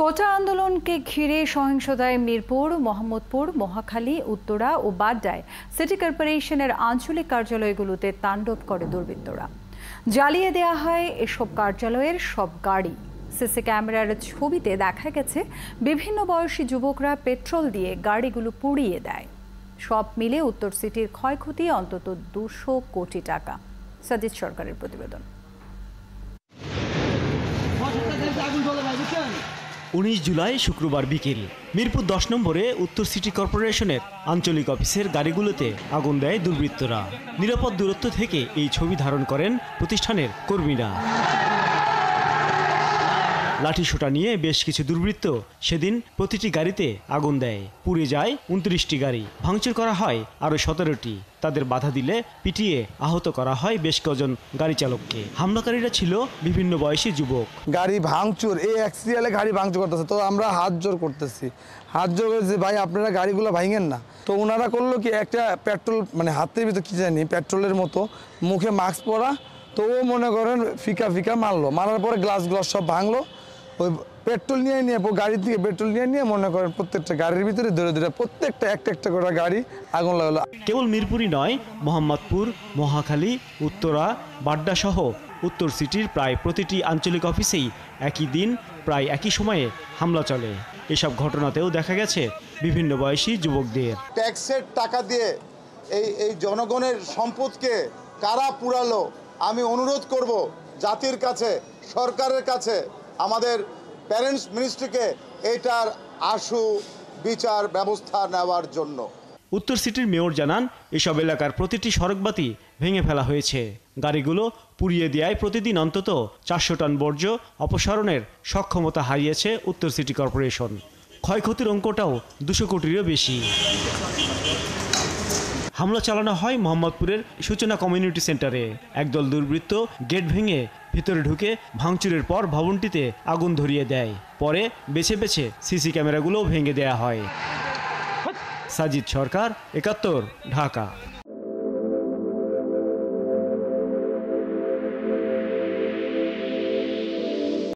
কোটা আন্দোলনকে ঘিরে সহিংসতায় মিরপুর, মোহাম্মদপুর, মহাখালী, উত্তরা ও বাড্ডায় সিটি কর্পোরেশনের আঞ্চলিক কার্যালয়গুলোতে তাণ্ডব করে দুর্বৃত্তরা। জ্বালিয়ে দেওয়া হয় এসব কার্যালয়ের সব গাড়ি। সিসি ক্যামেরার ছবিতে দেখা গেছে বিভিন্ন বয়সী যুবকরা পেট্রোল দিয়ে গাড়িগুলো পুড়িয়ে দেয়। সব মিলে উত্তর সিটির ক্ষয়ক্ষতি অন্তত 200 কোটি টাকা। সাজিদ সরকারের প্রতিবেদন। 19 জুলাই শুক্রবার বিকেল মিরপুর 10 নম্বরে উত্তর সিটি কর্পোরেশনের আঞ্চলিক অফিসের গাড়িগুলোতে আগুন দেয় দুর্বৃত্তরা। নিরাপদ দূরত্ব থেকে এই ছবি ধারণ করেন প্রতিষ্ঠানের কর্মীরা। লাঠিসোঁটা নিয়ে বেশ কিছু দুর্বৃত্ত সেদিন প্রতিটি গাড়িতে আগুন দেয়। পুড়ে যায় 29টি গাড়ি, ভাঙচুর করা হয় আরও 17টি। তাদের বাধা দিলে পিটিয়ে আহত করা হয় বেশ কজন গাড়ি চালককে। হামলাকারীরা ছিল বিভিন্ন বয়সী যুবক। গাড়ি ভাঙচুর, এই অ্যাক্সিডেন্টে গাড়ি ভাঙচুর করতেছে, তো আমরা হাত জোর করতেছি, যে ভাই আপনারা গাড়িগুলো ভাঙেন না। তো ওনারা করলো কি, একটা পেট্রোল হাতের ভিতর কি জানি পেট্রোলের মতো, মুখে মাস্ক পরা, তো ও মনে করেন ফিকা মারলো। মারার পরে গ্লাস সব ভাঙলো। ওই পেট্রোল নিয়ে গাড়ি থেকে পেট্রোল নিয়ে মনে করেন প্রত্যেকটা গাড়ির ভিতরে ধরে প্রত্যেকটা একটা করে গাড়ি আগুন লাগালো। কেবল মিরপুরই নয়, মোহাম্মদপুর, মহাখালী, উত্তরা, বাড্ডা সহ উত্তর সিটির প্রায় প্রতিটি আঞ্চলিক অফিসেই একই দিন প্রায় একই সময়ে হামলা চলে। এসব ঘটনাতেও দেখা গেছে বিভিন্ন বয়সী যুবকদের। ট্যাক্সের টাকা দিয়ে এই জনগণের সম্পদকে কারা পুরালো, আমি অনুরোধ করব জাতির কাছে, সরকারের কাছে, আমাদের প্যারেন্টস মিনিস্ট্রিকে এটার আশু বিচার ব্যবস্থা নেওয়ার জন্য। উত্তর সিটির মেয়র জানান, এসব এলাকার প্রতিটি সড়কবাতি ভেঙে ফেলা হয়েছে। গাড়িগুলো পুড়িয়ে দেওয়ায় প্রতিদিন অন্তত 400 টন বর্জ্য অপসারণের সক্ষমতা হারিয়েছে উত্তর সিটি কর্পোরেশন। ক্ষয়ক্ষতির অঙ্কটাও 200 কোটিরও বেশি। হামলা চালানো হয় মোহাম্মদপুরের সূচনা কমিউনিটি সেন্টারে। একদল দুর্বৃত্ত গেট ভেঙে ভিতরে ঢুকে ভাঙচুরের পর ভবনটিতে আগুন ধরিয়ে দেয়। পরে বেছে বেছে সিসি ক্যামেরাগুলোও ভেঙে দেয়া হয়। সাজিদ সরকার, 71, ঢাকা।